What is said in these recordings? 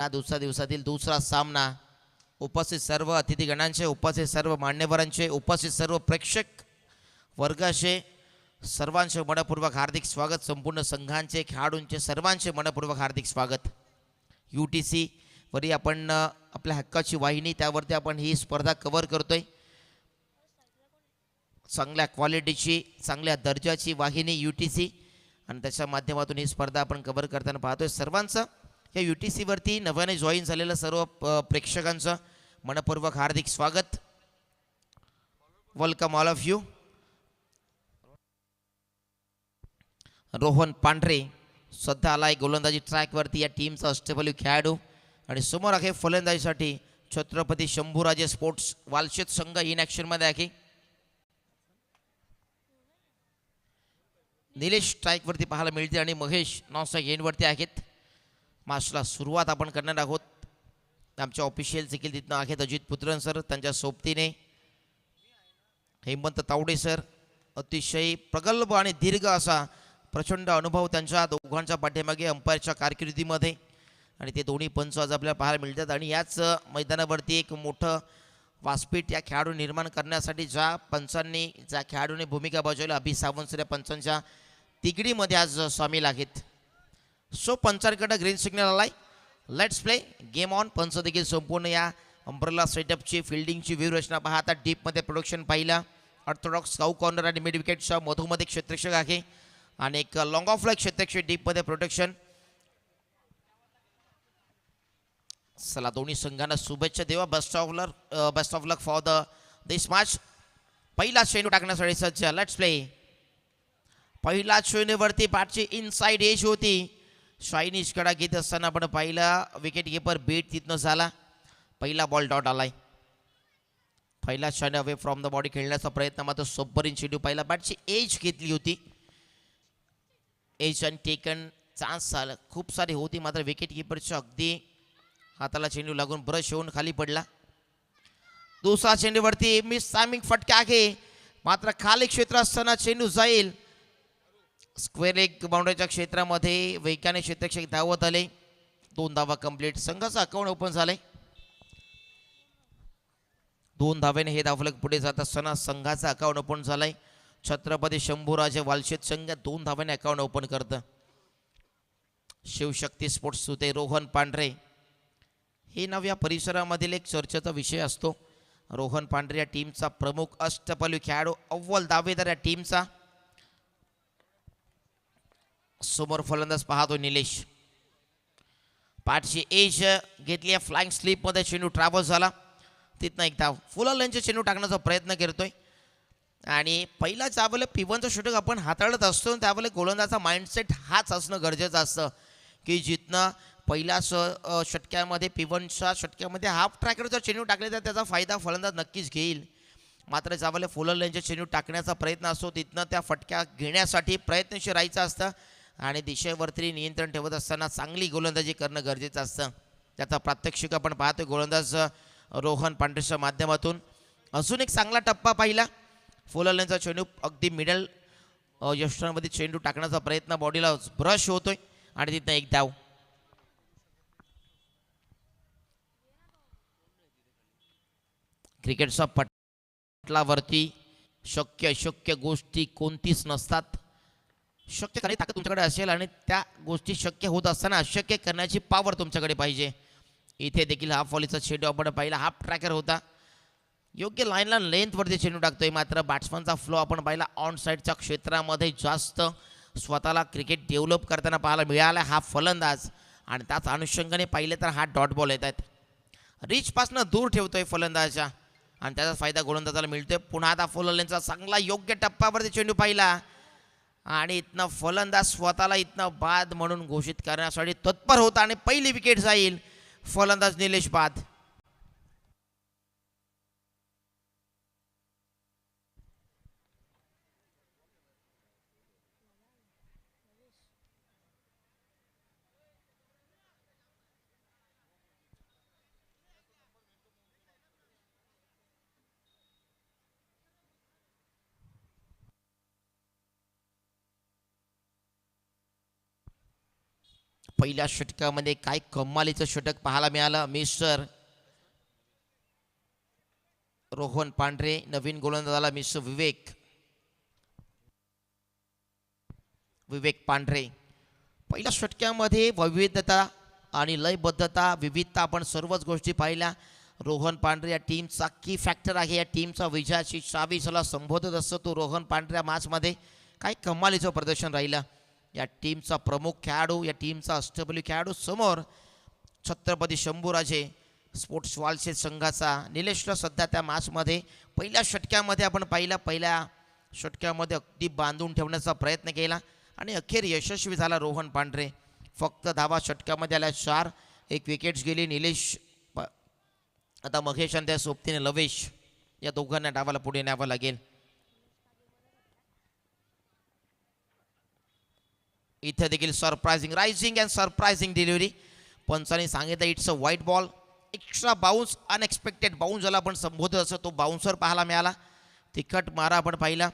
या दुसऱ्या दिवसातील दुसरा सामना उपस्थित सर्व अतिथीगणांचे, उपस्थित सर्व मान्यवरांचे, उपस्थित सर्व प्रेक्षक वर्गाचे सर्वांचे मनपूर्वक हार्दिक स्वागत. संपूर्ण संघांचे, खेळाडूंचे सर्वांचे मनपूर्वक हार्दिक स्वागत. UTC वरी आपण आपल्या हक्काची वाहिनी, त्यावरती आपण ही स्पर्धा कव्हर करतोय. चांगल्या क्वालिटीची, चांगल्या दर्जाची वाहिनी UTC, आणि त्याच्या माध्यमातून ही स्पर्धा आपण कव्हर करताना पाहतोय. सर्वांचं या UTC वरती नव्याने जॉईन झालेलं सर्व प्रेक्षकांचं मनपूर्वक हार्दिक स्वागत. Welcome all of you. Rohan पांढरे सध्या आलाय गोलंदाजी ट्रॅकवरती, या टीमचा अष्टपैलू खेळाडू. आणि समोर आहे फलंदाजीसाठी छत्रपती शंभूराजे स्पोर्ट्स वालशेत संघ इन ॲक्शनमध्ये आहे. निलेश स्ट्राईकवरती पाहायला मिळते आणि महेश नॉनस्ट्राईक एंडवरती आहेत. मॅचला सुरुवात आपण करणार आहोत. आमच्या ऑफिशियल देखील तिथनं आहेत अजित पुत्रन सर, त्यांच्या सोबतीने हेमंत तावडे सर. अतिशय प्रगल्भ आणि दीर्घ असा प्रचंड अनुभव त्यांच्या दोघांच्या पाठीमागे अंपायरच्या कारकिर्दीमध्ये, आणि ते दोन्ही पंच आज आपल्याला पाहायला मिळतात. आणि याच मैदानावरती एक मोठं व्यासपीठ या खेळाडू निर्माण करण्यासाठी ज्या पंचांनी, ज्या खेळाडूने भूमिका बजावली, अभि सावंत या पंचांच्या तिगडीमध्ये आज सामील आहेत. सो पंचांकडे ग्रीन सिग्नल आलाय. Let's play game on. पंच देखील संपूर्ण या अंब्रेला सेटअपची फिल्डिंगची व्यूहरचना पाहता. डीपमध्ये प्रोडक्शन पाहिला. ऑर्थोडॉक्स काऊ कॉर्नर आणि मिड विकेटच्या मधोमध क्षेत्ररक्षक आहे, आणि एक लॉंग ऑफ लाईक क्षेत्ररक्षक डीपमध्ये प्रोटेक्शन. चला दोन्ही संघांना शुभेच्छा देवा. Best of luck for this match. पहिला चेंडू टाकण्यासाठी सज्ज. Let's play. पहिला चेंडूवरती बॅटची इनसाइड एज होती. शायनिश कडा घेत असताना आपण पहिला विकेट कीपर बीट तिथनं झाला. पहिला बॉल डॉट आलाय. पहिला चेंडू अवे फ्रॉम द बॉडी खेळण्याचा प्रयत्न, मात्र सबमरीन चेंडू पहिला बॅटची एज घेतली होती. एज अँड टेकन चान्स झाला खूप सारी होती, मात्र विकेट कीपरच्या अगदी हाताला चेंडू लागून ब्रश होऊन खाली पडला. दुसरा चेंडूवरती मिस टायमिंग फटका आहे, मात्र खाली क्षेत्र असताना चेंडू जाईल स्क्वेअर लेग बाउंड्रीच्या क्षेत्रामध्ये. वेगाने क्षेत्ररक्षक धावत आले. 2 धावा कंप्लीट. संघाचं अकाउंट ओपन झालंय. 2 धावेने हे धावफलक पुढे जात असताना संघाचं अकाउंट ओपन झालंय. छत्रपती शंभूराजे वालशेत संघ 2 धावेने अकाउंट ओपन करतं. शिवशक्ती स्पोर्ट्स सुते रोहन पांढरे हे नाव या परिसरामधील एक चर्चेचा विषय असतो. रोहन पांढरे या टीमचा प्रमुख अष्टपैलू खेळाडू, अव्वल दावेदार या टीमचा. समोर फलंदाज पाहतो निलेश. पाठची एज घेतली. फ्लाइंग स्लीपमध्ये चेंडू ट्रॅव्हल झाला. तिथनं एक धाव. फुल लेनचे चेंडू टाकण्याचा प्रयत्न करतोय, आणि पहिला ज्यावेळेला पिवनचा षटक आपण हाताळत असतो त्यावेळेला गोलंदाजाचा माइंडसेट हाच असणं गरजेचं असतं की जिथनं पहिल्या षटक्यामध्ये पिवनच्या षटक्यामध्ये हाफ ट्रॅकरचा चेंडू टाकले तर त्याचा फायदा फलंदाज नक्कीच घेईल. मात्र ज्यावेळेला फुल लेनचे चेंडू टाकण्याचा प्रयत्न असतो तिथनं त्या फटक्या घेण्यासाठी प्रयत्नशील राहायचं असतं, आणि दिशेवरती नियंत्रण ठेवत असताना चांगली गोलंदाजी करणं गरजेचं असतं. त्याचा प्रात्यक्षिक आपण पाहतोय गोलंदाज रोहन पांढरेच्या माध्यमातून. अजून एक चांगला टप्पा पाहिला. फुल लेनचा चेंडू अगदी मिडल यष्टांमध्ये चेंडू टाकण्याचा प्रयत्न, बॉडीला ब्रश होतोय, आणि तिथनं एक धाव. क्रिकेटच्या पटलावरती शक्य अशक्य गोष्टी कोणतीच नसतात. शक्य करण्याची ताकद तुमच्याकडे असेल, आणि त्या गोष्टी शक्य होत असताना अशक्य करण्याची पॉवर तुमच्याकडे पाहिजे. इथे देखील हाफ व्हॉलीचा चेंडू आपण पाहिला. हाफ ट्रॅकर होता. योग्य लाईनला लेंथवरती चेंडू टाकतोय, मात्र बॅट्समनचा फ्लो आपण पाहिला ऑन साईडच्या क्षेत्रामध्ये जास्त स्वतःला क्रिकेट डेव्हलप करताना पाहायला मिळाला हा फलंदाज. आणि त्याच अनुषंगाने पाहिले तर हा डॉट बॉल येत आहेत. रिचपासनं दूर ठेवतोय फलंदाजाच्या, आणि त्याचा फायदा गोलंदाजाला मिळतोय. पुन्हा आता फुल लेनचा चांगला योग्य टप्प्यावरती चेंडू पाहिला, आणि इथनं फलंदाज स्वतःला इथनं बाद म्हणून घोषित करण्यासाठी तत्पर होता, आणि पहिली विकेट जाईल. फलंदाज निलेश बाद. पहिल्या षटकामध्ये काय कमालीचं षटक पाहायला मिळालं. मिस्टर रोहन पांढरे, नवीन गोलंदाजाला मिस्टर विवेक पांढरे. पहिल्या षटकामध्ये विविधता आणि लयबद्धता, विविधता आपण सर्वच गोष्टी पाहिल्या. रोहन पांढरे या टीमचा की फॅक्टर आहे. या टीमचा विजयाची चावी ज्याला संबोधत असतो तो रोहन पांढरे या मॅचमध्ये काय कमालीचं प्रदर्शन राहिलं. या टीमचा प्रमुख खेळाडू, या टीमचा अष्टबैलू खेळाडू समोर छत्रपती शंभूराजे स्पोर्ट्स वालशेत संघाचा निलेशला सध्या त्या मॅचमध्ये पहिल्या षटक्यामध्ये आपण पहिल्या षटक्यामध्ये अगदी बांधून ठेवण्याचा प्रयत्न केला आणि अखेर यशस्वी झाला रोहन पांढरे. फक्त धावा षटकामध्ये आल्या 4, 1 विकेट्स गेली. निलेश आता महेश आणि त्या सोबतीने लवेश या दोघांना डावाला पुढे न्यावं लागेल. इथे देखील surprising rising and surprising delivery. पंचांनी सांगितलं it's a wide ball. Extra bounce, unexpected bounce ज्याला आपण संबोधत असं तो बाउन्सर पाहायला मिळाला. तिखट मारा आपण पाहिला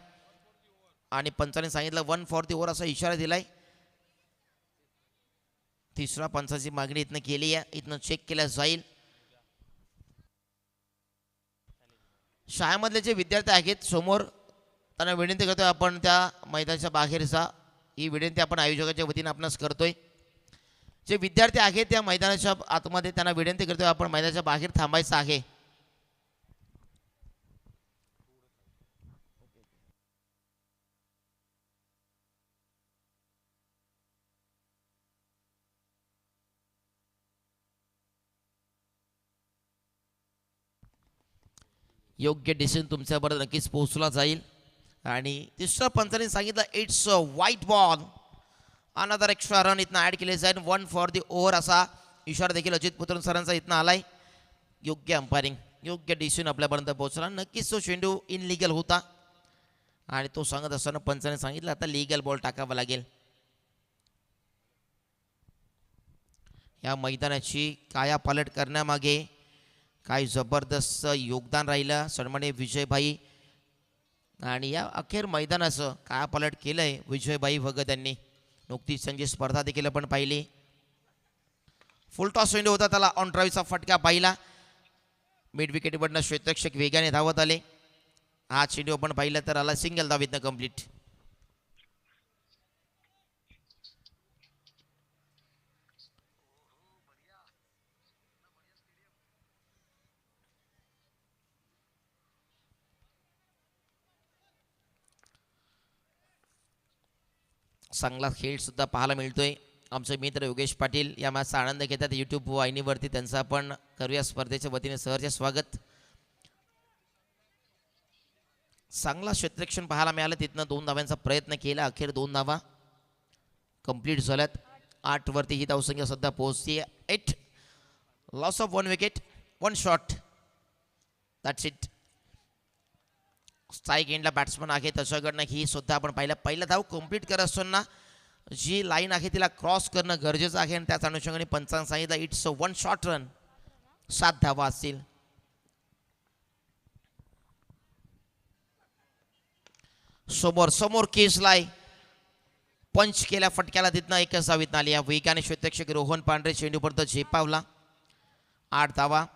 आणि पंचांनी सांगितलं 1 फॉर दी ओव्हर असा इशारा दिलाय. तिसरा पंचाची मागणी इथनं केली आहे, इथनं चेक केल्या जाईल. शाळेमधले जे विद्यार्थी आहेत समोर त्यांना विनंती करतोय आपण त्या मैदानाच्या बाहेरचा ही विनंती आपण आयोजकाच्या वतीने आपणास करतोय. जे विद्यार्थी आहेत त्या मैदानाच्या आतमध्ये त्यांना विनंती करतोय आपण मैदानाच्या बाहेर थांबायचं आहे. योग्य डिसिजन तुमच्याबरोबर नक्कीच पोहोचला जाईल. आणि तिसऱ्या पंचाने सांगितलं it's a wide ball. Another extra run इथनं ॲड केले जाईल. 1 फॉर दी ओव्हर असा इशारा देखील अजित पुत्र सरांचा इथनं आलाय. योग्य अंपायरिंग, योग्य डिसिजन आपल्यापर्यंत पोहोचला. नक्कीच तो चेंडू इनलिगल होता आणि तो सांगत असताना पंचाने सांगितलं आता लिगल बॉल टाकावा लागेल. या मैदानाची कायापालट करण्यामागे काय जबरदस्त योगदान राहिलं सन्माननीय विजयभाई आणि या अखेर मैदानाचं कायापालट केलं आहे विजयभाई भगत यांनी. नुकतीच त्यांची स्पर्धा देखील आपण पाहिली. फुल टॉस चेंडू होता, त्याला ऑन ड्राईव्हचा फटका पाहिला. मिड विकेटवरनं क्षेत्ररक्षक वेगाने धावत आले. हा चेंडू आपण पाहिला तर आला सिंगल धावीतनं कंप्लीट. चांगला खेळ सुद्धा पाहायला मिळतोय. आमचे मित्र योगेश पाटील या मॅचचा आनंद घेतात यूट्यूब वाहिनीवरती. त्यांचं आपण करूया स्पर्धेच्या वतीने सहर्ष स्वागत. चांगला क्षेत्ररक्षण पाहायला मिळालं. तिथनं 2 धाव्यांचा प्रयत्न केला, अखेर 2 धावा कंप्लीट झाल्यात. 8 वरती ही धावसंख्या सध्या पोहोचते. 8 loss of 1 wicket 1 shot, that's it. Strike एंडला बॅट्समन आहे त्याच्याकडनं ही सुद्धा आपण पहिला धाव कंप्लीट करत असताना जी लाईन आहे तिला क्रॉस करणं गरजेचं आहे आणि त्याच अनुषंगाने पंचांनी सांगितलं इट्स अ 1 शॉट रन. 7 धावा असतील. समोर केसलाय पंच केल्या फटक्याला तिथनं 1 धावीत आली. या वेगाने क्षेत्ररक्षक रोहन पांढरे चेंडूपर्यंत झेपावला. 8 धावा.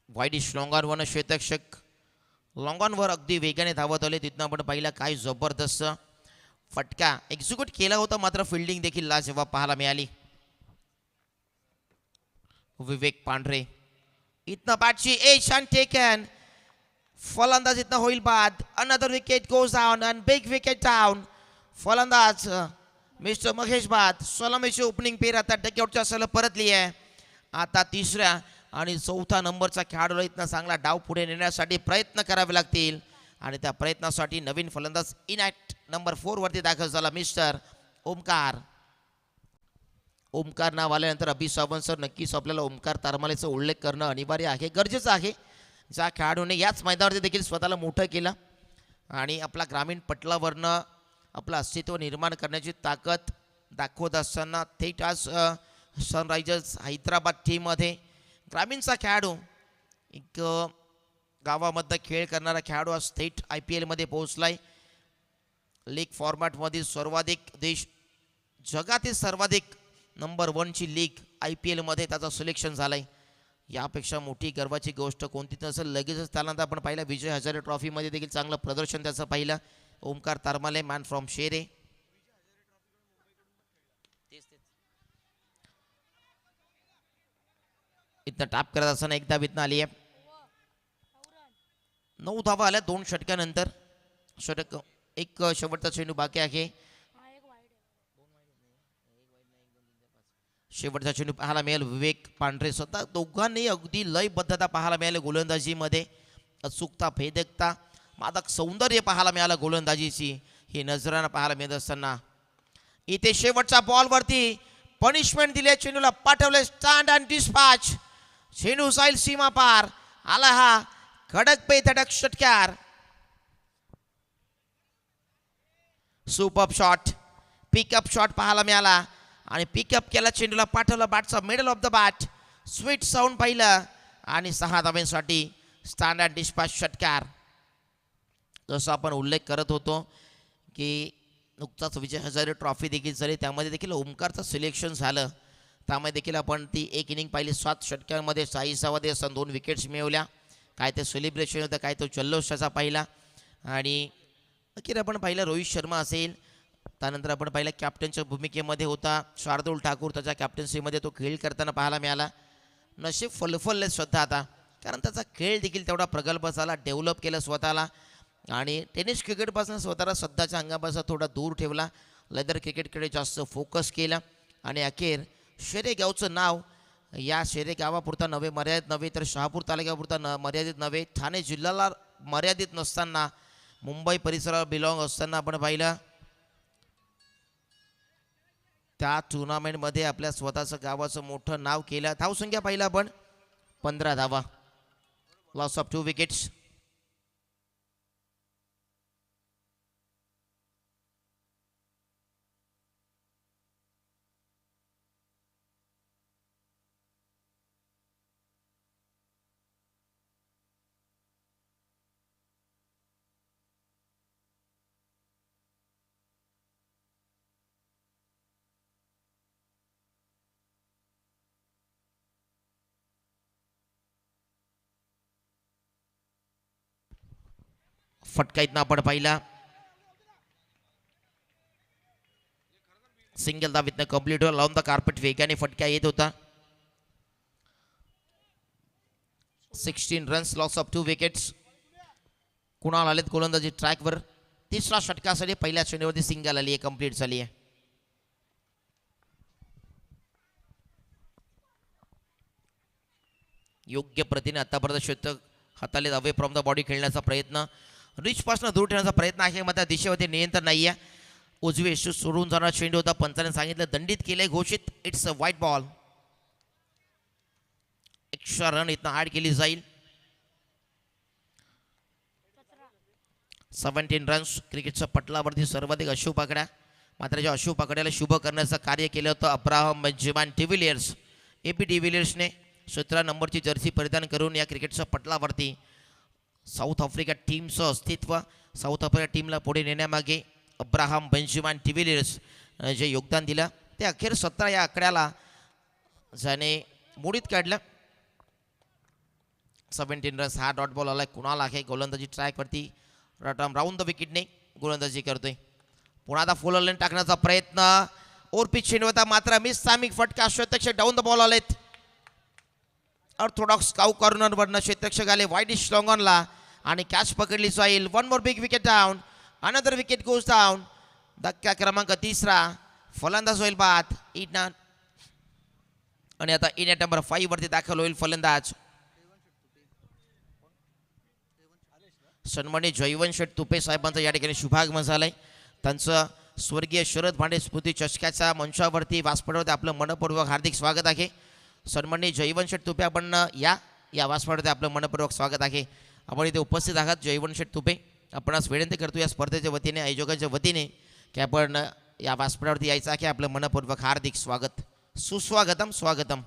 वाईडिश लॉंग ऑन क्षेत्ररक्षक लॉंग ऑनवर अगदी वेगाने धावत आले. तिथनं आपण पाहिलं काय जबरदस्त फटका एक्झिक्यूट केला होता, मात्र फिल्डिंग देखील लाजवाब पाहायला मिळाली. विवेक पांढरे इथनं बॅटची एज अँड टेकन. फलंदाज इथनं होईल बाद. Another wicket goes down and big wicket down. फलंदाज मिस्टर महेश बाद. सलामीची ओपनिंग पेर आता डकआउटच्या सला परतली आहे. आता तिसऱ्या आणि 4था नंबरचा खेळाडूला इथनं चांगला डाव पुढे नेण्यासाठी प्रयत्न करावे लागतील आणि त्या प्रयत्नासाठी नवीन फलंदाज इन ॲट नंबर 4 वरती दाखल झाला मिस्टर ओमकार. ओमकार नाव आल्यानंतर अभि सावंत सर नक्कीच आपल्याला ओमकार तारमालेचा उल्लेख करणं अनिवार्य आहे, गरजेचं आहे. ज्या खेळाडूने याच मैदानावरती देखील स्वतःला मोठं केलं आणि आपला ग्रामीण पटलावरनं आपलं अस्तित्व निर्माण करण्याची ताकद दाखवत असताना थेट आज सनरायझर्स हैदराबाद टीममध्ये ग्रामीणचा खेळाडू, एक गावामध्ये खेळ करणारा खेळाडू आज थेट IPL मध्ये पोहोचलाय. लीग फॉर्मॅटमध्ये सर्वाधिक देश, जगातील सर्वाधिक नंबर 1ची लीग IPL मध्ये त्याचं सिलेक्शन झालंय. यापेक्षा मोठी गर्वाची गोष्ट कोणती नसेल. लगेचच त्यानंतर आपण पाहिलं विजय हजारे ट्रॉफीमध्ये देखील चांगलं प्रदर्शन त्याचं पाहिलं. ओमकार तारमाले मॅन फ्रॉम शेरे. इथं टाप करत असताना एकदा इथनं आली आहे. 9 धावा आल्या 2 षटकानंतर. षटक एक शेवटचा चेंडू बाकी आहे. शेवटचा चेंडू पाहायला मिळेल. विवेक पांढरे स्वतः दोघांनी अगदी लयबद्धता पाहायला मिळाली गोलंदाजीमध्ये. अचूकता, भेदकता, मादक सौंदर्य पाहायला मिळालं गोलंदाजीची. ही नजरानं पाहायला मिळत असताना इथे शेवटच्या बॉलवरती पनिशमेंट दिले. चेंडूला पाठवले स्टँड अँड डिस्पॅच. चेंडू जाईल सीमा पार. आला हा कडक पे धडक षटकार. सुपर शॉट, पिकअप शॉट पाहायला मिळाला आणि पिकअप केला. चेंडूला पाठवला बॅटचा middle of the bat. Sweet sound पाहिलं आणि 6 धाब्यांसाठी स्टँड अँड डिस्पॅच षटकार. जसं आपण उल्लेख करत होतो की नुकताच विजय हजारे ट्रॉफी देखील झाली, त्यामध्ये देखील ओमकारचं सिलेक्शन झालं. त्यामध्ये देखील आपण ती एक इनिंग पाहिली. 7 षटकांमध्ये 46 असं 2 विकेट्स मिळवल्या. काय ते सेलिब्रेशन होतं, काय तो जल्लोष त्याचा पाहिला. आणि अखेर आपण पाहिलं रोहित शर्मा असेल, त्यानंतर आपण पाहिलं कॅप्टनच्या भूमिकेमध्ये होता शार्दूल ठाकूर. त्याच्या कॅप्टन्सीमध्ये तो खेळ करताना पाहायला मिळाला. नशीब फलफलले स्वतः आता, कारण त्याचा खेळ देखील तेवढा प्रगल्भ झाला. डेव्हलप केलं स्वतःला आणि टेनिस क्रिकेटपासून स्वतःला सध्याच्या अंगापासून थोडा दूर ठेवला. लेदर क्रिकेटकडे जास्त फोकस केला आणि अखेर शेरेगावचं नाव या शेरेगावापुरता नव्हे, मर्यादित नव्हे, तर शहापूर तालुक्यापुरता मर्यादित नव्हे, ठाणे जिल्ह्याला मर्यादित नसताना, मुंबई परिसराला बिलॉंग असताना आपण पाहिलं त्या टुर्नामेंटमध्ये आपल्या स्वतःचं गावाचं मोठं नाव केलं. धावसंख्या पाहिलं आपण 15 धावा. Loss of 2 wickets. फटका इथनं आपण पाहिला. सिंगल धाव इथनं कंप्लीट होईल. लावून द कार्पेट वेगाने फटका येत होता. 16 runs, loss of 2 wickets. Kunal आलेत गोलंदाजी ट्रॅकवर. तिसरा षटकासाठी पहिल्या चेंडूवरती सिंगल आली आहे, कंप्लीट झाली आहे. योग्य प्रतीने आतापर्यंत षटक हाताले अवे फ्रॉम द बॉडी खेळण्याचा प्रयत्न, रिचपासून दूर ठेवण्याचा प्रयत्न आहे. मात्र दिशेवरती नियंत्रण नाही आहे. उजवे सोडून जाणार चेंडू होता. पंचाने सांगितलं दंडित केले, घोषित. It's a wide ball. Extra run इथं ऍड केली जाईल. 17 रन्स. क्रिकेटच्या पटलावरती सर्वाधिक अशुभ पकड्या. मात्र ज्या अशुभ पकड्याला शुभ करण्याचं कार्य केलं होतं अब्राहम बेंजामिन डिव्हिलियर्स, AP डिव्हिलियर्सने 17 नंबरची जर्सी परिधान करून या क्रिकेटच्या पटलावरती साऊथ आफ्रिका टीमचं अस्तित्व, साऊथ आफ्रिका टीमला पुढे नेण्यामागे अब्राहम बेंजामिन डिव्हिलियर्स जे योगदान दिलं ते अखेर 17 या आकड्याला ज्याने मोडीत काढलं. 17 रन्स. हा डॉट बॉल आला. कुणाल आहे गोलंदाजी ट्रॅकवरती राऊंड द विकेटने गोलंदाजी करतोय. पुन्हा आता फुल लाईन टाकण्याचा प्रयत्न. ओर पिच चेंडू होता मात्र मिस सामिक फटका. क्षेत्ररक्षक डाऊन द बॉल आलेत. ऑर्थोडॉक्स काऊ कॉर्नरवरनं क्षेत्ररक्षक आले वाईडिश लॉंग ऑनला आणि कॅच पकडली जाईल. 1 मोर big wicket down. Another wicket goes down. धक्का क्रमांक 3. फलंदाज होईल बाद इना आणि आता इन नंबर 5 वरती दाखल होईल फलंदाज सन्मानित जयवंत शेठ तुपे साहेबांचा या ठिकाणी शुभागमन झालंय. त्यांचं स्वर्गीय शरद भांडे स्मृती चषकाच्या मंचावरती व्यासपीठावरती आपलं मनपूर्वक हार्दिक स्वागत आहे. सन्मानित जयवंत शेठ तुपे आपण या व्यासपीठावरती आपलं मनपूर्वक स्वागत आहे. आपण इथे उपस्थित आहात. जयवंत शेठ तुपे आपणास विनंती करतो या स्पर्धेच्या वतीने, आयोजकांच्या वतीने की आपण या व्यासपीठावरती यायचं आहे. आपलं मनपूर्वक हार्दिक स्वागत. सुस्वागतम, स्वागतम.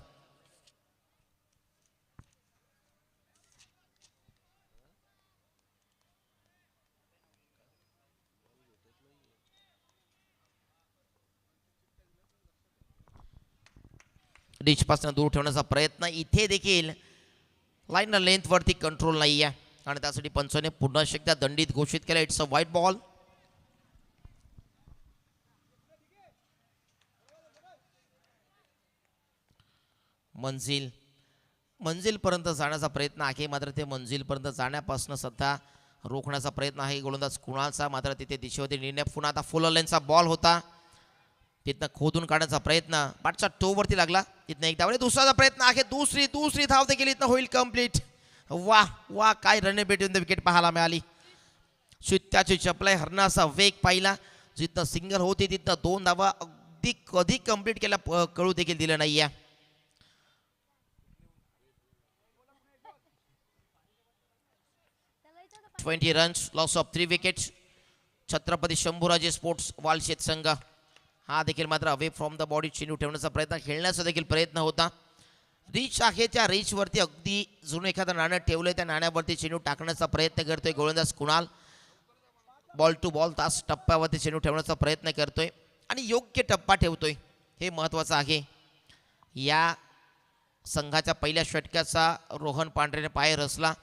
डिचपासून दूर ठेवण्याचा प्रयत्न. इथे देखील लाईन लेंथवरती कंट्रोल नाही आहे आणि त्यासाठी पंचाने पुन्हा एकदा दंडित घोषित केलं. It's a wide ball. मंजिलपर्यंत जाण्याचा प्रयत्न आहे, मात्र ते मंजिलपर्यंत जाण्यापासून सध्या रोखण्याचा प्रयत्न आहे गोलंदाज कुणालचा. मात्र तिथे दिशेवरती निर्णय. पुन्हा आता फुल लेनचा बॉल होता, तिथनं खोदून काढण्याचा प्रयत्न. बॅटच्या टोवरती लागला. तिथनं एक धाव. दुसरा प्रयत्न आहे. दुसरी धाव देखील इथनं होईल कंप्लीट. वा वा, काय रनबेट विकेट पाहायला मिळाली. चित्त्याची चपलाई हरणाचा वेग पाहिला. जिथनं सिंगल होती तिथनं 2 धावा अगदी कधी कंप्लीट केल्या कळू देखील दिलं नाही आहे. 20 runs, loss of 3 wickets. Chhatrapati Shambhuraje sports Walshet संघ हा देखील मात्र अवे फ्रॉम द बॉडी चेंडू ठेवण्याचा प्रयत्न, खेळण्याचा देखील प्रयत्न होता. रीच आहे, त्या रीचवरती अगदी जुनं एखादं नाणं ठेवलंय, त्या नाण्यावरती चेंडू टाकण्याचा प्रयत्न करतोय गोलंदाज कुणाल. बॉल टू बॉल तास टप्प्यावरती चेंडू ठेवण्याचा प्रयत्न करतोय आणि योग्य टप्पा ठेवतोय, हे महत्त्वाचं आहे. या संघाच्या पहिल्या षटकाचा रोहन पांढरेने पाय रचला.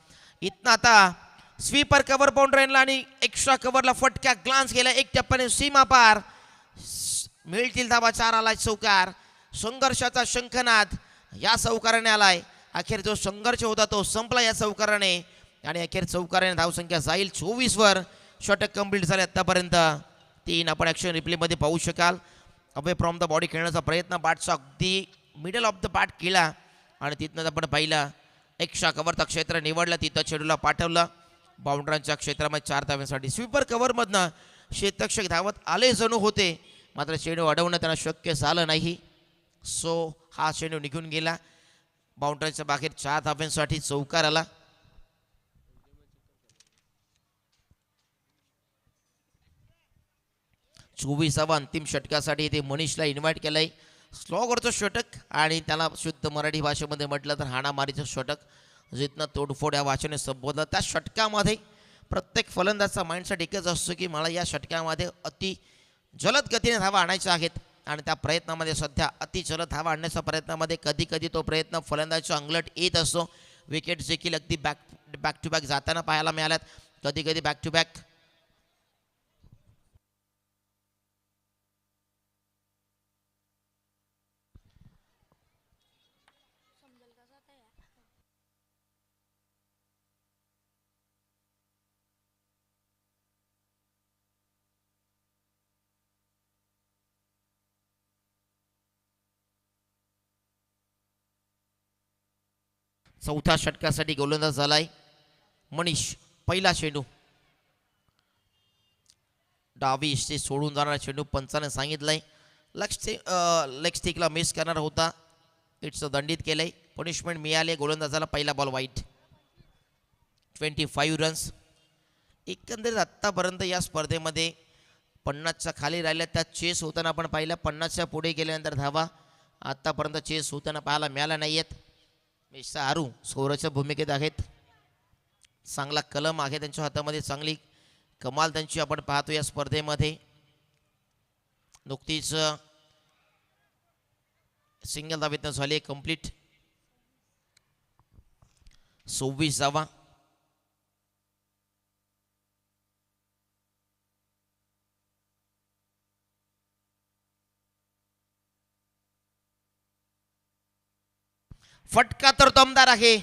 इथनं आता स्वीपर कव्हर बाउंड्रीला आणि एक्स्ट्रा कव्हरला फटक्या ग्लान्स गेला. एक टप्प्याने सीमा पार. मिळतील धावा, 4 आलाय चौकार. संघर्षाचा शंखनाद या चौकाराने आलाय. अखेर जो संघर्ष होता तो संपला या चौकाराने आणि अखेर चौकाराने धावसंख्या जाईल 24 वर. षटक कंप्लीट झाले आतापर्यंत. 3 आपण ॲक्शन रिप्लेमध्ये पाहू शकाल. अवे फ्रॉम द बॉडी खेळण्याचा प्रयत्न, बॅटचा अगदी मिडल ऑफ द बॅट केला आणि तिथनं आपण पाहिलं एक्स्ट्रा कव्हरचं क्षेत्र निवडलं, तिथं चेंडूला पाठवलं बाउंड्रांच्या क्षेत्रामध्ये 4 धाव्यांसाठी. स्वीपर कव्हरमधनं शेतक्षक धावत आले जणू होते, मात्र चेंडू अडवणं त्यांना शक्य झालं नाही. सो हा चेंडू निघून गेला. बाउंड्रीच्या बाहेर 4 धाव्यांसाठी चौकार आला. चोवीसावा अंतिम षटकासाठी ते मनीषला इन्व्हाइट केलंय. स्लॉगरचं षटक आणि त्याला शुद्ध मराठी भाषेमध्ये म्हटलं तर हाणामारीचं षटक, जिथनं तोडफोड या वाचने संबोधलं. त्या षटकामध्ये प्रत्येक फलंदाजचा माइंडसेट एकच असतो की मला या षटकामध्ये अति जलद गतीने धावा आणायच्या आहेत आणि त्या प्रयत्नामध्ये सध्या अति जलद धावा आणण्याच्या प्रयत्नामध्ये कधी कधी तो प्रयत्न फलंदाजाच्या अंगलट येत असतो. विकेट्स देखील अगदी बॅक टू बॅक जाताना पाहायला मिळाल्यात, कधी कधी बॅक टू बॅक. चौथ्या षटकासाठी गोलंदाज झालाय मनीष. पहिला चेंडू डावी इष्टे सोडून जाणारा चेंडू पंचाने सांगितलंय. लेग स्टिकला मिस करणार होता. इट्स दंडित केलंय. पनिशमेंट मिळाले गोलंदाजाला. पहिला बॉल वाईट. 25 रन्स. एकंदरीत आत्तापर्यंत या स्पर्धेमध्ये 50च्या खाली राहिल्या, त्या चेस होताना आपण पाहिलं. 50च्या पुढे गेल्यानंतर धावा आत्तापर्यंत चेस होताना पाहायला मिळाल्या नाही आहेत. मिशा आरू स्कोरच्या भूमिकेत आहेत. चांगला कलम आहे त्यांच्या हातामध्ये, चांगली कमाल त्यांची आपण पाहतो या स्पर्धेमध्ये. नुकतीच सिंगल धावेतनं झाली कंप्लीट. 26 धावा. फटका तर दमदार आहे.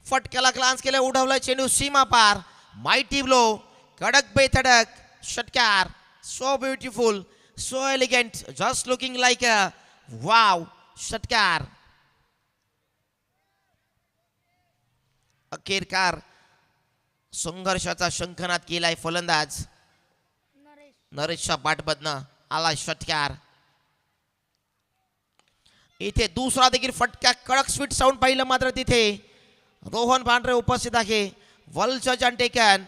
फटक्याला ग्लान्स केलं, उडवलं चेंडू सीमा पार. माइटी ब्लो, कडक बेधडक षटकार. So beautiful, so elegant, just looking like a wow षटकार. अखेरकार संघर्षाचा शंखनाद केलाय फलंदाज नरेशच्या बॅटमधनं आला षटकार. इथे दुसरा देखील फटका, कडक स्वीट साऊंड पाहिलं, मात्र तिथे रोहन पांढरे उपस्थित आहे. वल्चज and taken.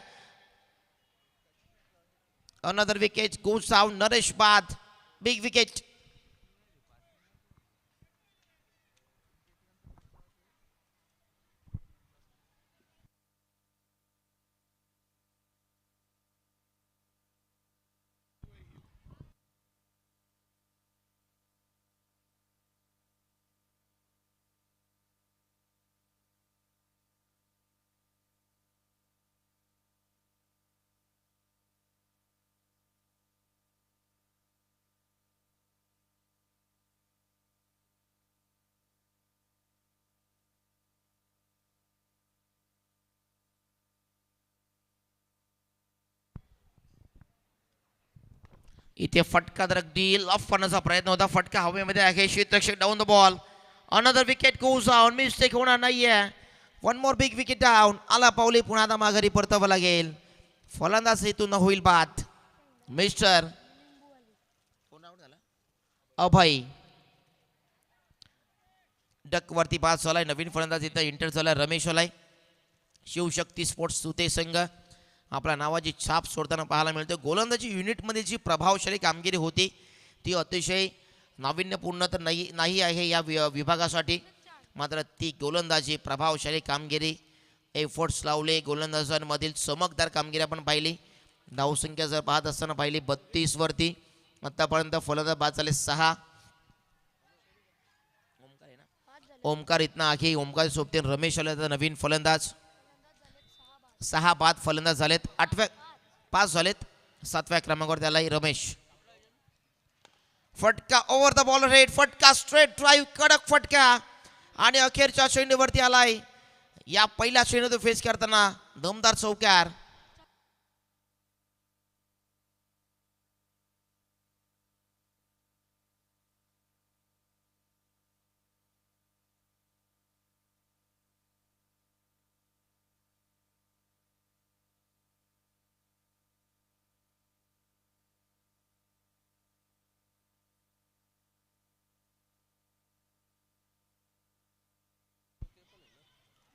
Another wicket goes down. Naresh बाद, बिग विकेट. इथे फटकादारक डील ऑफ करण्याचा प्रयत्न होता. फटका हवेमध्ये आहे. क्षेत्ररक्षक down the ball. Another wicket goes down. Mistake होणार नाहीये. One more big wicket down. आला पावली पुन्हा आता माघारी परतावं लागेल. फलंदाज इथून होईल बाद. मिस्टर अभय डक वरती पास झालाय. नवीन फलंदाज इथं इंटर झालाय. रमेश आलाय. शिवशक्ती स्पोर्ट्स सुते संघ आपल्या नावाची छाप सोडताना पाहायला मिळते. गोलंदाजी युनिटमध्ये जी प्रभावशाली कामगिरी होती ती अतिशय नाविन्यपूर्ण तर नाही आहे या विभागासाठी. मात्र ती गोलंदाजी प्रभावशाली कामगिरी एफर्ट्स लावले. गोलंदाजांमधील चमकदार कामगिरी आपण पाहिली. धावसंख्या जर पाहत असताना पाहिली 32 वरती. आतापर्यंत फलंदाज बाद झाले 6. ओमकार इथनं आखी. ओमकार सोबते रमेश आले तर नवीन फलंदाज. 6 बाद फलंदाज झालेत. 8व्या पास झालेत. 7व्या क्रमांकावर त्यालाही रमेश. फटका ओव्हर द बॉल रेड. फटका स्ट्रेट ड्राईव्ह कडक फटका आणि अखेरच्या चेंडूवरती आलाय. या पहिल्या चेंडूत फेस करताना दमदार चौकार.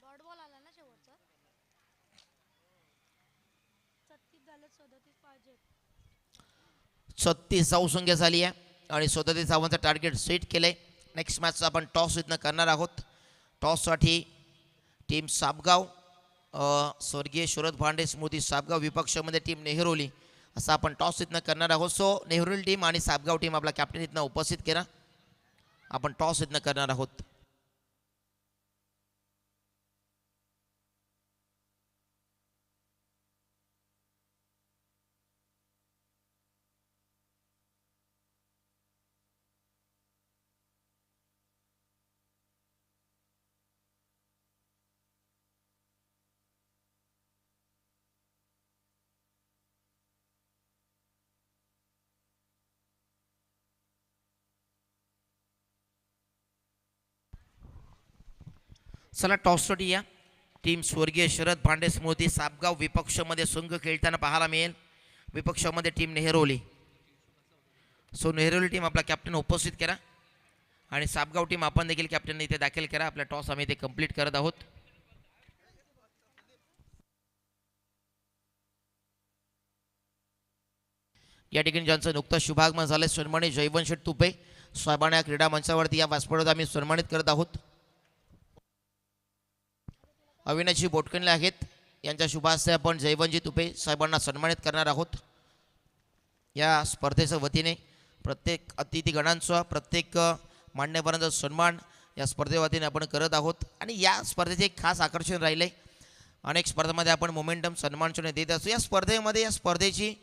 डॉट बॉल आला ना शेवटचा. 36 झाले 37 पाहिजे. 36 धावसंख्या झाली आहे आणि 37 धावांचं टार्गेट सेट केलंय. नेक्स्ट मॅचचा आपण टॉस इथनं करणार आहोत. टॉससाठी टीम सापगाव स्वर्गीय शरद भांडे स्मृती सापगाव विपक्षामध्ये टीम नेहरोली असं आपण टॉस इथनं करणार आहोत. सो नेहरोली टीम आणि सापगाव टीम आपला कॅप्टन इथनं उपस्थित केला. आपण टॉस इथनं करणार आहोत. चला टॉससाठी या. टीम स्वर्गीय शरद भांडे स्मृती सापगाव विपक्षामध्ये संघ खेळताना पाहायला मिळेल. विपक्षामध्ये टीम नेहरोली. सो नेहरोली टीम आपला कॅप्टन उपस्थित करा आणि सापगाव टीम आपण देखील कॅप्टन इथे दाखल करा. आपला टॉस आम्ही इथे कंप्लीट करत आहोत. या ठिकाणी ज्यांचं नुकतं शुभागमन झालं सन्मानित जयवंत तुपे साहेबांना या क्रीडा मंचावरती या व्यासपीठावर आम्ही सन्मानित करत आहोत. अविनाशी बोटकणले आहेत. यांच्या शुभास्ते आपण जयवंतजी तुपे साहेबांना सन्मानित करणार आहोत. या स्पर्धेच्या वतीने प्रत्येक अतिथीगणांचा प्रत्येक मान्यवरांचा सन्मान या स्पर्धेवतीने आपण करत आहोत. आणि या स्पर्धेचे एक खास आकर्षण राहिले. अनेक स्पर्धांमध्ये आपण मोमेंटम सन्मानचिन्ह देत असतो. या स्पर्धेमध्ये या स्पर्धेची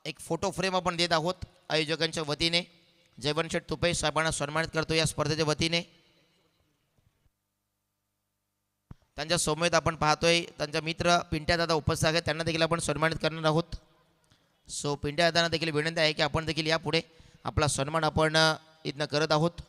एक फोटो फ्रेम आपण देत आहोत आयोजकांच्या वतीने. जयवंत तुपे साहेबांना सन्मानित करतो या स्पर्धेच्या वतीने. त्यांच्या सौम्यत आपण पाहतोय त्यांचा मित्र पिंट्या दादा उपस्थित आहेत. त्यांना देखील आपण सन्मानित करणार आहोत. सो पिंट्या दादांना देखील विनंती आहे की आपण देखील यापुढे आपला सन्मान आपण इथनं करत आहोत.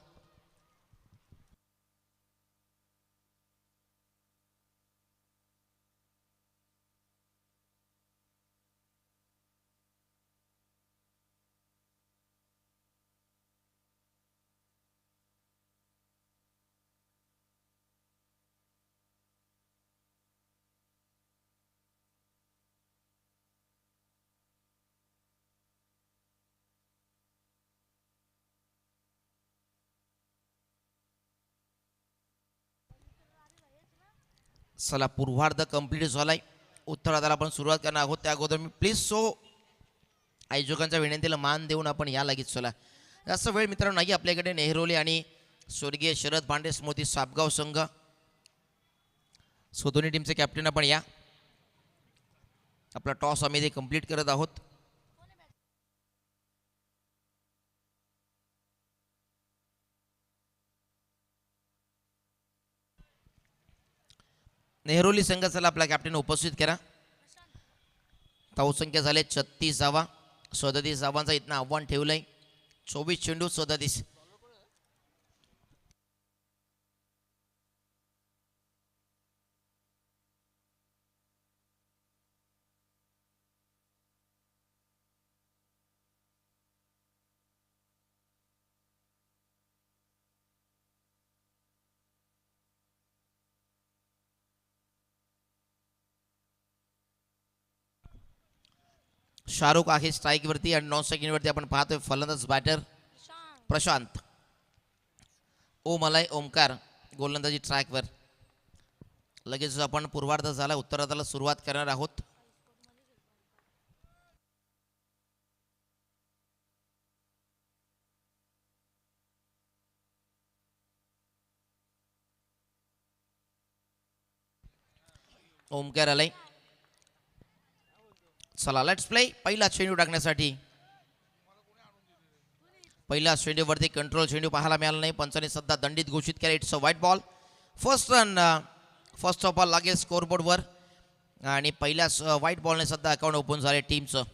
चला पूर्वार्ध कंप्लीट झालाय. उत्तरार्धाला आपण सुरुवात करणार आहोत. त्या अगोदर मी प्लीज सो आयोजकांच्या विनंतीला मान देऊन आपण या लागेच. चला जास्त वेळ मित्रांनो नाही आपल्याकडे. नेहरोली आणि स्वर्गीय शरद भांडे स्मृती सापगाव संघ सो दोन्ही टीमचे कॅप्टन आपण या. आपला टॉस आम्ही ते कंप्लीट करत आहोत. नेहरोली संघाचा आपला कॅप्टन उपस्थित करा. धावसंख्या झाले 36 धावा 37 धावांचं इथनं आव्हान ठेवलंय. 24 चेंडू 37. शाहरुख आहे स्ट्राईकवरती आणि नॉन स्ट्राईकिंगवरती आपण पाहतोय फलंदाज बॅटर शांत. प्रशांत. ओमलाय ओमकार गोलंदाजी ट्रॅकवर. लगेच आपण पूर्वार्ध झाला उत्तरार्धाला सुरुवात करणार आहोत. ओमकार आलाय. चला लेट्स प्ले. पहिला चेंडू टाकण्यासाठी पहिल्या चेंडूवरती कंट्रोल चेंडू पाहायला मिळाला नाही. पंचाने सध्या दंडित घोषित केला. It's a wide ball. First run first of all लागेल स्कोरबोर्डवर आणि पहिल्या व्हाईट बॉलने सध्या अकाउंट ओपन झाले टीमचं.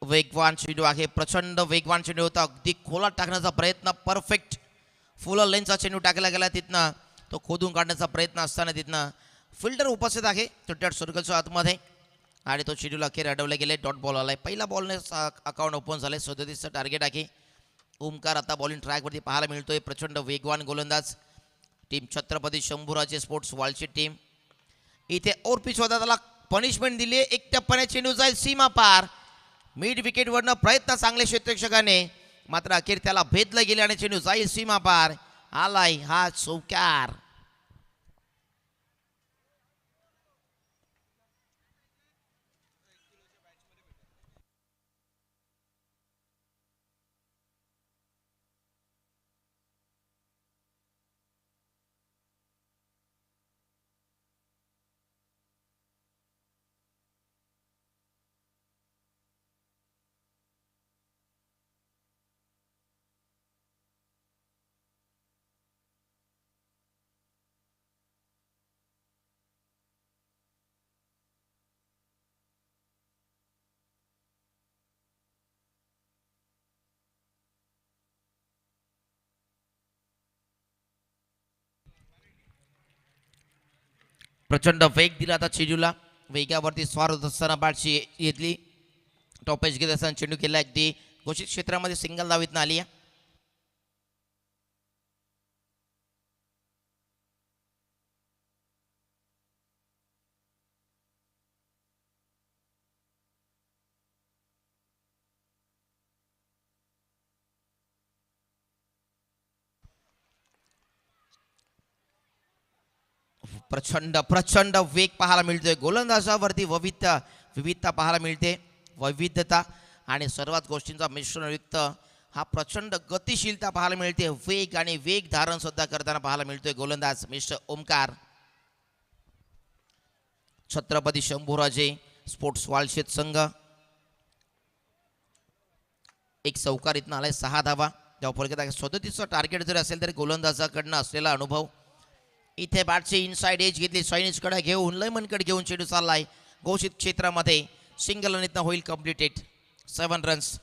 वेगवान चेंडू आहे. प्रचंड वेगवान चेंडू होता. अगदी खोलात टाकण्याचा प्रयत्न. परफेक्ट फुल लेनचा चेंडू टाकला गेला. तिथनं तो खोदून काढण्याचा प्रयत्न असताना तिथनं फिल्डर उपस्थित आहे तुट्याट सर्कलच्या आतमध्ये आणि तो चेंडूला अखेर अडवले गेले. डॉट बॉल आलाय. पहिला बॉलने अकाउंट ओपन झाले. 37चं टार्गेट आहे. ओमकार आता बॉलिंग ट्रॅकवरती पाहायला मिळतोय. प्रचंड वेगवान गोलंदाज. टीम छत्रपती शंभूराजे स्पोर्ट्स वॉलची टीम इथे ओर पिच होता. त्याला पनिशमेंट दिली. एक टप्प्याने चेंडू जाईल सीमा पार. मिड विकेटवरनं प्रयत्न चांगले क्षेत्ररक्षकाने मात्र अखेर त्याला भेदलं गेले आणि चेंडू जाईल सीमा पार. आलाय हा चौकार. प्रचंड वेग दिला आता चेंडूला. वेगावरती स्वार होत असताना बॅटची घेतली. टॉपेज घेत असताना चेंडू केला. अगदी घोषित क्षेत्रामध्ये सिंगल धावीतनं आली आहे. प्रचंड प्रचंड वेग पाहायला मिळतोय. गोलंदाजावरती विविधता पाहायला मिळते. वैविध्यता आणि सर्वात गोष्टींचा मिश्रणयुक्त हा प्रचंड गतिशीलता पाहायला मिळते. वेग आणि वेग धारण सुद्धा करताना पाहायला मिळतोय गोलंदाज मिस्टर ओमकार. छत्रपती शंभूराजे स्पोर्ट्स वालशेत संघ. एक चौकार इथनं आलाय. 6 धावा. जेव्हा 37चं टार्गेट जर असेल तरी गोलंदाजाकडनं असलेला अनुभव. इथे बॅटची इनसाइड एज घेतली. चायनीजकडे घेऊन लेमनकडे घेऊन चेंडू चाललाय घोषित क्षेत्रामध्ये. सिंगल रन इथनं होईल कम्प्लिटेड. 7 रन्स.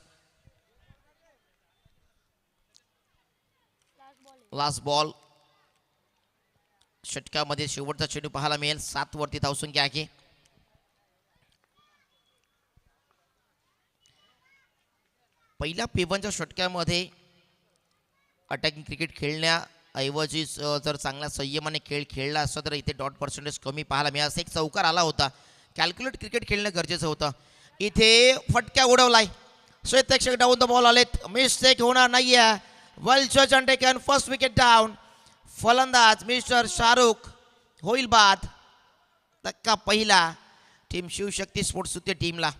Last ball. षटकामध्ये शेवटचा चेंडू पाहायला मिळेल. 7 वरती धावसंख्या आहे. पहिल्या P1च्या षटकामध्ये अटॅकिंग क्रिकेट खेळण्याऐवजी जर चांगल्या संयमाने खेळ खेळला असता तर इथे डॉट पर्सेंटेज कमी पाहायला मिळाला. एक चौकार आला होता. कॅल्क्युलेट क्रिकेट खेळणं गरजेचं होतं. इथे फटक्या उडवलाय. श्वेतक्षक डाऊन द बॉल आलेत. मिस्टेक होणार नाहीये. वेल जज and taken. First wicket down. फलंदाज मिस्टर शाहरुख होईल बाद. धक्का पहिला टीम शिवशक्ती स्पोर्ट्स टीमला.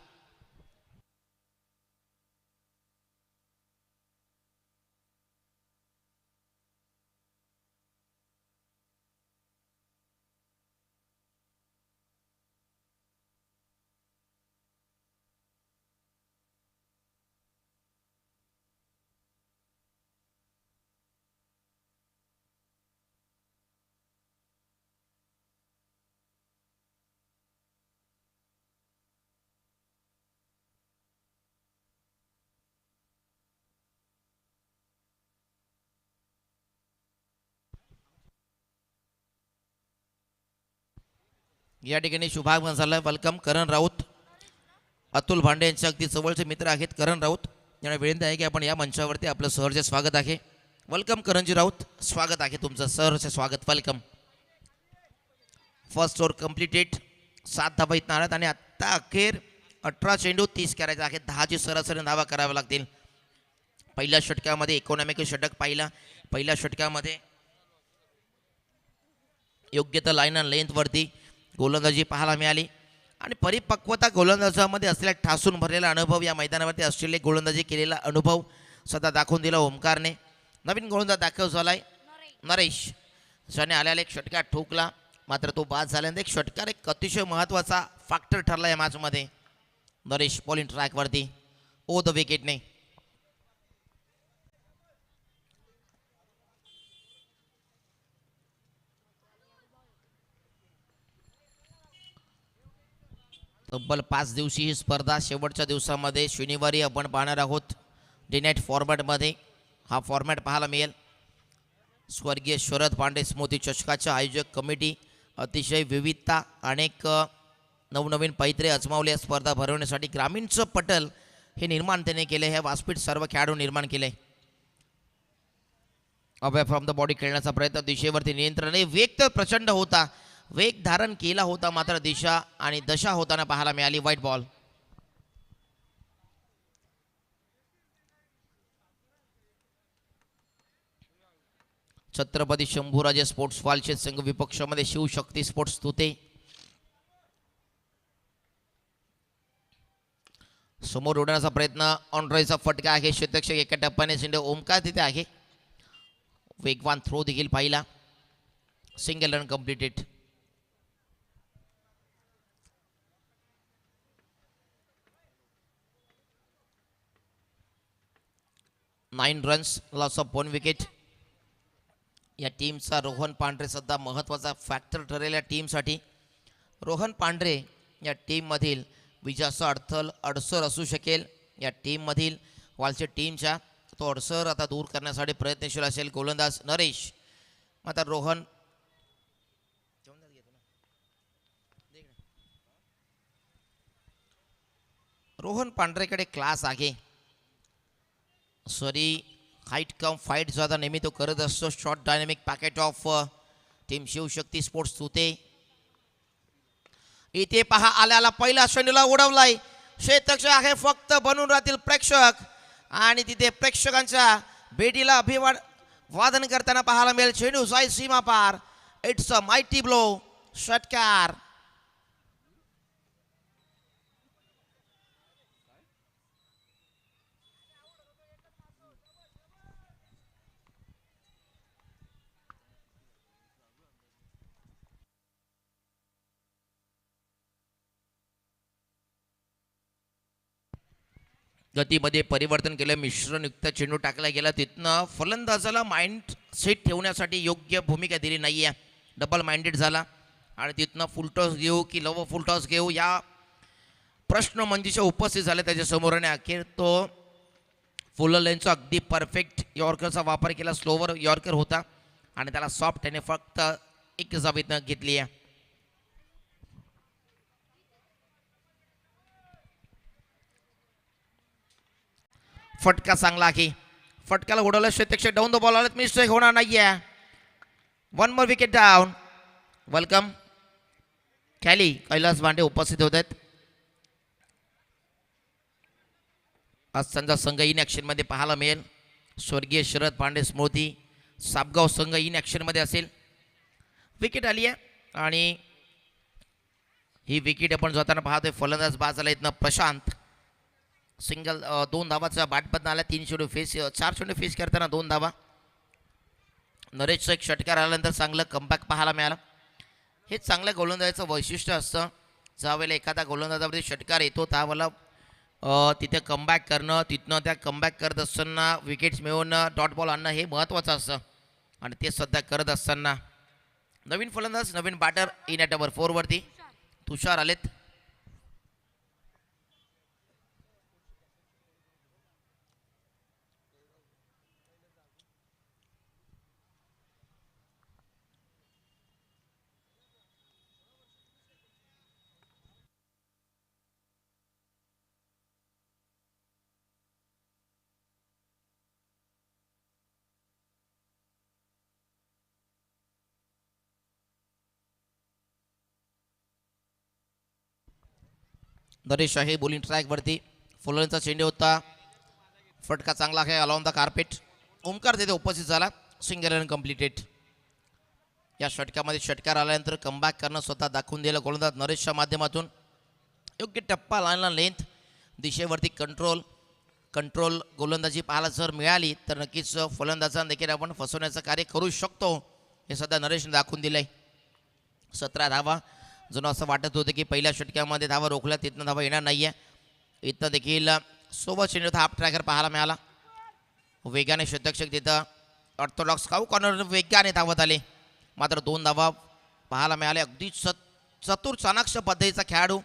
या ठिकाणी शुभागमन झालं. वेलकम करण राऊत. अतुल भांडे यांचे अगदी जवळचे मित्र आहेत करण राऊत. यांना विनंती आहे की आपण या मंचावरती आपलं सहर्ष स्वागत आहे. वेलकम करणजी राऊत, स्वागत आहे तुमचं, सहर्ष स्वागत, वेलकम. First over completed. 7 धावा इथं आल्यात आणि आत्ता अखेर 18 चेंडू 30 करायचा आहे. 10ची सरासरी धावा कराव्या लागतील. पहिल्या षटकामध्ये इकॉनॉमिक षटक पाहिला. पहिल्या षटकामध्ये योग्य तर लाईन अँड लेंथवरती गोलंदाजी पाहायला मिळाली आणि परिपक्वता गोलंदाजामध्ये असलेला ठासून भरलेला अनुभव, या मैदानावरती ऑस्ट्रेलिया गोलंदाजी केलेला अनुभव सध्या दाखवून दिला ओमकारने. नवीन गोलंदाज दाखल झालाय नरेश, ज्याने आल्याला एक षटकार ठोकला, मात्र तो बाद झाल्यानंतर एक षटकार एक अतिशय महत्त्वाचा फॅक्टर ठरला या मॅचमध्ये. नरेश बॉलिंग ट्रॅकवरती ओ द विकेटने. तब्बल 5 दिवसीय ही स्पर्धा शेवटच्या दिवसामध्ये शनिवारी आपण पाहणार आहोत. डे नाईट फॉर्मॅटमध्ये हा फॉर्मॅट पाहायला मिळेल. स्वर्गीय शरद पांडे स्मृती चषकाच्या आयोजक कमिटी अतिशय विविधता, अनेक नवनवीन पैत्रे अजमावले या स्पर्धा भरवण्यासाठी. ग्रामीणचं पटल हे निर्माण त्याने केले, हे व्यासपीठ सर्व खेळाडू निर्माण केले. अवे फ्रॉम द बॉडी खेळण्याचा प्रयत्न, दिशेवरती नियंत्रण, वेग तर प्रचंड होता, वेग धारण केला होता, मात्र दिशा आणि दशा होताना पाहायला मिळाली. Wide ball. Chhatrapati Shambhuraje sports Walshet संघ विपक्षामध्ये शिवशक्ती स्पोर्ट्स तुते. समोर उडण्याचा प्रयत्न, ऑनड्राईचा फटका आहे. क्षेत्ररक्षक एका टप्प्याने झेंडा. ओमकार तिथे आहे. वेगवान थ्रो देखील पाहिला. Single run completed. 9 runs, loss of 1 wicket. या टीमचा रोहन पांढरे सध्या महत्त्वाचा फॅक्टर ठरेल या टीमसाठी. रोहन पांढरे या टीममधील विजयाचा अडसर असू शकेल या टीममधील वालचे टीमच्या. तो अडसर आता दूर करण्यासाठी प्रयत्नशील असेल गोलंदाज नरेश. मात्र रोहन पांढरेकडे क्लास आहे. सॉरी, हाईट कम फाईट जो आता नेहमी तो करत असतो. Short dynamic packet of team Shivshakti sports तुते. इथे पहा, आल्याला पहिला चेंडूला उडवलाय. क्षेत्ररक्षक आहे फक्त बनून राहतील प्रेक्षक आणि तिथे प्रेक्षकांच्या भेटीला अभिवादन करताना पाहायला मिळेल. चेंडू जाईल सीमा पार. It's a mighty blow. षटकार. गतीमध्ये परिवर्तन केलं, मिश्रणयुक्त चेंडू टाकला गेला. तिथनं फलंदाजाला माइंड सेट ठेवण्यासाठी योग्य भूमिका दिली नाही आहे. डबल माइंडेड झाला आणि तिथनं फुलटॉस घेऊ की लव फुलटॉस घेऊ या प्रश्न मंजुषा उपस्थित झाले त्याच्यासमोर. आणि अखेर तो फुल लेनचा अगदी परफेक्ट यॉर्करचा वापर केला. स्लोवर यॉर्कर होता आणि त्याला सॉफ्ट त्याने फक्त एक जाबीतनं घेतली आहे. फटका चांगला आहे. फटकाला उडवलं क्षेत्ररक्षक. डाऊन द बॉल आलेत, मिस्टेक होणार नाही आहे. 1 मोर विकेट डाऊन. वेलकम कॅली. कैलास भांडे उपस्थित होत आहेत. आज त्यांचा संघ इन ॲक्शनमध्ये पाहायला मिळेल. स्वर्गीय शरद पांडे स्मृती सापगाव संघ इन ॲक्शनमध्ये असेल. विकेट आली आहे आणि ही विकेट आपण जाताना पाहतोय. फलंदाज बाजाला इथनं प्रशांत. सिंगल 2 धावाचा बॅटमधनं आला. 3 चेंडू फेस 4 चेंडू फेस करताना 2 धावा. नरेशचं एक षटकार आल्यानंतर चांगलं कमबॅक पाहायला मिळालं. हे चांगल्या गोलंदाजाचं वैशिष्ट्य असतं. ज्यावेळेला एखादा गोलंदाजावरती षटकार येतो त्यावेळेला तिथे कमबॅक करणं, तिथनं त्या कमबॅक करत असताना विकेट्स मिळवून डॉट बॉल आणणं हे महत्त्वाचं असतं आणि ते सध्या करत असताना नवीन फलंदाज, नवीन बॅटर इन ॲट नंबर 4 वरती तुषार आलेत. नरेश आहे बॉलिंग ट्रॅकवरती. फुलरचा चेंडू होता, फटका चांगला आहे अलॉन द कार्पेट. ओमकार तिथे उपस्थित झाला. Single run completed. या षटकामध्ये षटकार आल्यानंतर कमबॅक करणं स्वतः दाखवून दिलं गोलंदाज नरेशच्या माध्यमातून. योग्य टप्पा लाईनला लेंथ, दिशेवरती कंट्रोल गोलंदाजी पाहायला जर मिळाली तर नक्कीच फलंदाजांना देखील आपण फसवण्याचं कार्य करू शकतो, हे सध्या नरेशने दाखवून दिलं आहे. 17 धावा. जणू असं वाटत होतं की पहिल्या षटकामध्ये धावा रोखल्या, तिथनं धावा येणार नाही आहे. इथं देखील सोबत चेंडू हाफ ट्रॅकर पाहायला मिळाला. वेगाने शतक्षक तिथं ऑर्थोडॉक्स काऊ कॉर्नर वेगाने धावत आले, मात्र 2 धावा पाहायला मिळाले. अगदी चतुर चाणाक्ष पद्धतीचा खेळाडू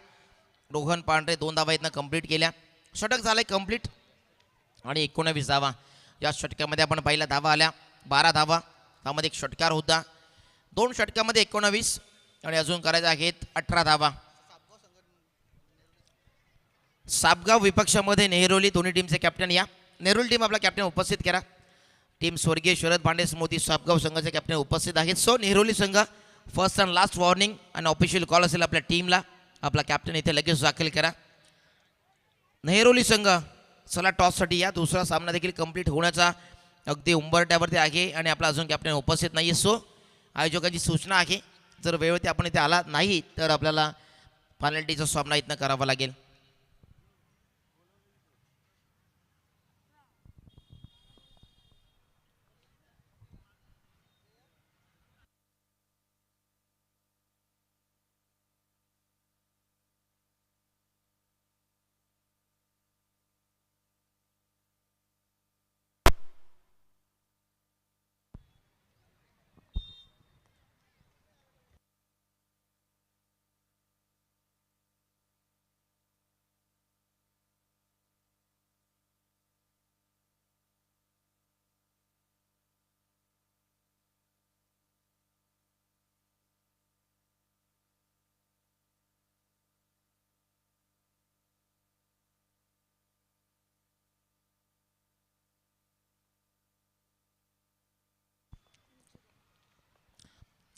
रोहन पांढरे 2 धावा इथनं कंप्लीट केल्या. षटक झालं कंप्लीट आणि 19 धावा. या षटकामध्ये आपण पहिल्या धावा आल्या 12 धावा, त्यामध्ये एक षटकार होता. 2 षटकामध्ये 19 आणि अजून करायचे आहेत 18 धावा. सापगाव विपक्षामध्ये नेहरोली दोन्ही टीमचे कॅप्टन. या नेहरोली टीम आपला कॅप्टन उपस्थित करा. टीम स्वर्गीय शरद भांडे स्मृती सापगाव संघाचे कॅप्टन उपस्थित आहेत. सो नेहरोली संघ फर्स्ट अँड लास्ट वॉर्निंग आणि ऑफिशियल कॉल असेल आपल्या टीमला. आपला कॅप्टन इथे लगेच दाखल करा. नेहरोली संघ चला टॉससाठी या. दुसरा सामना देखील कंप्लीट होण्याचा अगदी उंबरट्यावरती आहे आणि आपला अजून कॅप्टन उपस्थित नाही आहे. सो आयोजकांची सूचना आहे, जर वेळेवरती आपण इथे आला नाही तर आपल्याला पेनल्टीचा सामना इथनं करावा लागेल.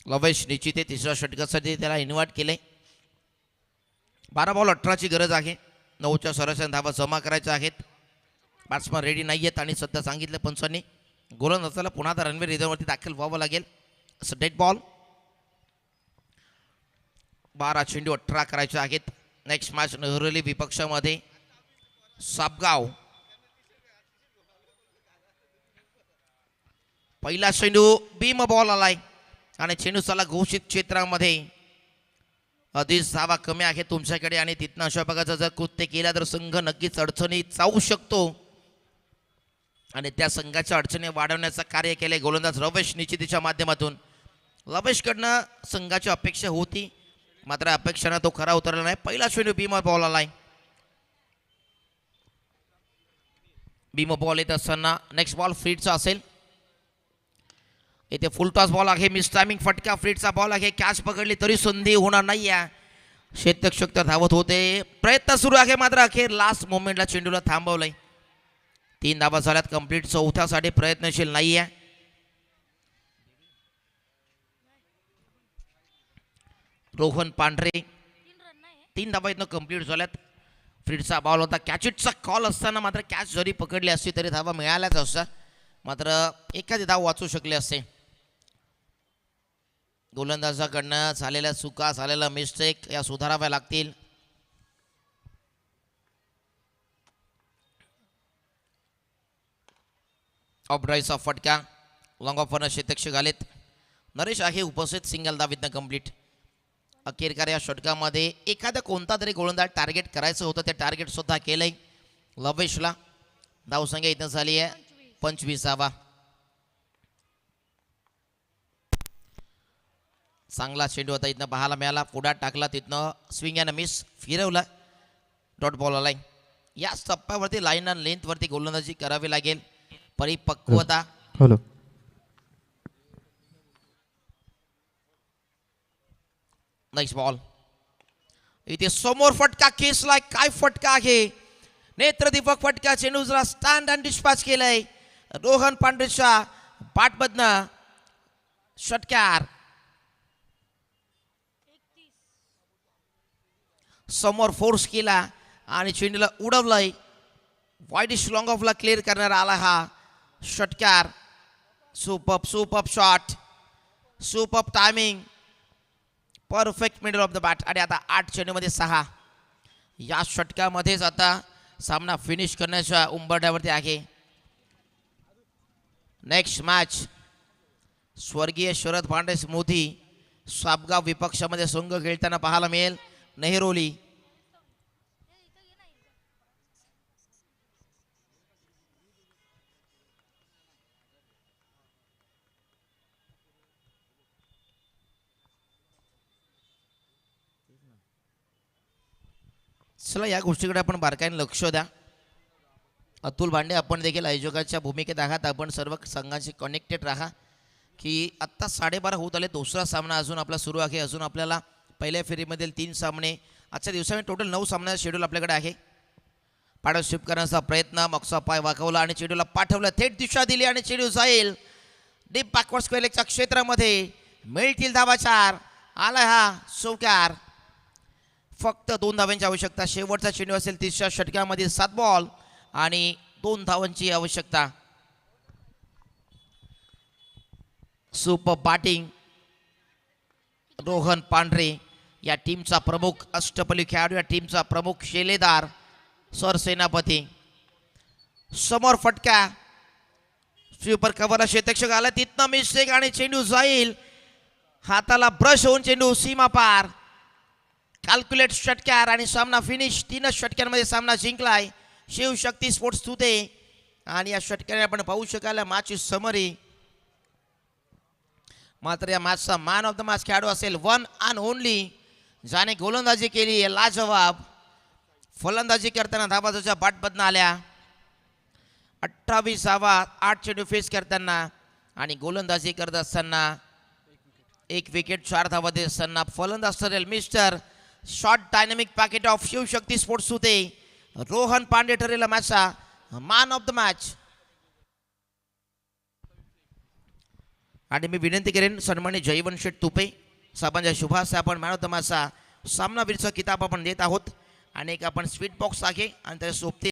लवेश निश्चित आहे, तिसऱ्या षटकासाठी त्याला इन्व्हाइट केले. 12 बॉल 18ची गरज आहे. 9च्या सरासरी धावा जमा करायच्या आहेत. बॅट्समन रेडी नाही आहेत आणि सध्या सांगितलं पंचांनी गोलंदाजाला पुन्हा आता रणवीर रिदमवरती दाखल व्हावं लागेल. असं डेड बॉल. 12 चेंडू 18 करायचे आहेत. नेक्स्ट मॅच नेहरोली विपक्षामध्ये सापगाव. पहिला चेंडू बीम बॉल आलाय आणि चेंडू चला घोषित क्षेत्रामध्ये. आधीच धावा कमी आहे तुमच्याकडे आणि तिथनं अशा प्रकारचं जर कृत्य केला तर संघ नक्कीच अडचणीत जाऊ शकतो आणि त्या संघाच्या अडचणी वाढवण्याचं कार्य केले गोलंदाज रवेश निश्चितीच्या माध्यमातून. रवेशकडनं संघाची अपेक्षा होती, मात्र अपेक्षानं तो खरा उतरला नाही. पहिला चेंडू बीम बॉल आलाय. बीम बॉल येत असताना नेक्स्ट बॉल फ्रीडचा असेल. इथे फुल टॉस बॉल आहे. मिस टायमिंग फटका फ्रीडचा बॉल आहे. कॅच पकडली तरी संधी होणार नाही आहे. क्षेत्ररक्षक तर धावत होते, प्रयत्न सुरू आहे, मात्र अखेर लास्ट मोमेंटला चेंडूला थांबवलंय. 3 धावा झाल्यात कंप्लीट. चौथ्यासाठी प्रयत्नशील नाही आहे. रोहन पांढरे 3 धावा इथनं कंप्लीट झाल्यात. फ्रीडचा बॉल होता. कॅचिटचा कॉल असताना मात्र कॅच जरी पकडली असती तरी धावा मिळाल्याच असता, मात्र एखादी धाव वाचू शकले असते. गोलंदाजाकडनं झालेल्या चुका, झालेला मिस्टेक या सुधाराव्या लागतील. ऑफड्राईव्हचा फटका लॉंग ऑफरनं शतक घालेत. नरेश आहे उपस्थित. Single धावीतनं complete. अखेरकार या षटकामध्ये एखादा कोणता तरी गोलंदाज टार्गेट करायचं होतं, ते टार्गेट सुद्धा केलंय लवेशला. धावसंख्या इथं झाली आहे 25. चांगला चेंडू होता इथनं पाहायला मिळाला. पुढ्यात टाकला, तिथनं स्विंग अँड मिस फिरवला. डॉट बॉल आलाय. या टप्प्यावरती लाईन अँड लेंथवरती गोलंदाजी करावी लागेल. परिपक्वता. हॅलो. Next ball. इथे समोर फटका खेचलाय. काय फटका आहे, नेत्रदीपक फटका. चेंडूला स्टँड अँड डिस्पॅच केलंय. रोहन पांढरेच्या पाठमधनं षटकार. समोर फोर्स केला आणि चेंडूला उडवलंय. वाईडिश लॉंग ऑफला क्लिअर करणारा आला हा षटकार. Super shot, super timing, perfect middle of the bat. आणि आता 8 चेंडूमध्ये 6. या षटकामध्येच आता सामना फिनिश करण्याच्या उंबरठ्यावरती आहे. नेक्स्ट मॅच स्वर्गीय शरद पांडे स्मृती सापगाव विपक्षामध्ये संघ खेळताना पाहायला मिळेल. नेहरोली चला या गोष्टीकडे आपण बारकाईने लक्ष द्या. अतुल भांडे आपण देखील आयोजकाच्या भूमिकेत आहात. आपण सर्व संघांशी कनेक्टेड राहा की आत्ता 12:30 होत आले. दुसरा सामना अजून आपला सुरू आहे. अजून आपल्याला पहिल्या फेरीमधील 3 सामने आजच्या दिवसामध्ये टोटल 9 सामन्याचा शेड्यूल आपल्याकडे आहे. पाडव स्वीप करण्याचा प्रयत्न, मगचा पाय वाकवला आणि चेंडूला पाठवलं. थेट दिशा दिली आणि चेंडू जाईल डीप बॅकवर्ड स्क्वेअरलेगच्या क्षेत्रामध्ये. मिळतील धावा 4. आला हा चौकार. फक्त 2 धावांची आवश्यकता. शेवटचा चेंडू असेल 30च्या षटकामध्ये. 7 बॉल आणि 2 धावांची आवश्यकता. सुपर बॅटिंग रोहन पांढरे या टीमचा प्रमुख अष्टपैलू खेळाडू, या टीमचा प्रमुख शेलेदार सरसेनापती. समोर फटका, स्वीपर कव्हरला शेतक्षक आला, तिथनं मिस्टेक आणि चेंडू जाईल. हाताला ब्रश होऊन चेंडू सीमा पार. कॅल्क्युलेट षटकार आणि सामना फिनिश. 3 षटकांमध्ये सामना जिंकलाय शिवशक्ती स्पोर्ट्स तुते. आणि या षटकाने आपण पाहू शकाल मॅचची समरी. मात्र या मॅचचा मॅन ऑफ द मॅच खेळाडू असेल वन अँड ओनली ज्याने गोलंदाजी केली आहे लाजवाब. फलंदाजी करताना धावाच्या बाटबदनं आल्या. 28 धावा 8 चेंडू फेस करताना आणि गोलंदाजी करत असताना 1 विकेट 4 धावा देत असताना फलंदाज ठरेल mister short dynamic packet of Shivshakti sports सुते रोहन पांडे ठरेल मॅचचा मॅन ऑफ द मॅच. आणि मी विनंती करेन सन्मानित जयवंत शेठ तुपे साहेबांच्या शुभास आपण मॅन ऑफ द मॅचचा सामनावीरचा किताब आपण देत आहोत. आणि एक आपण स्वीट बॉक्स आहे आणि त्या सोबती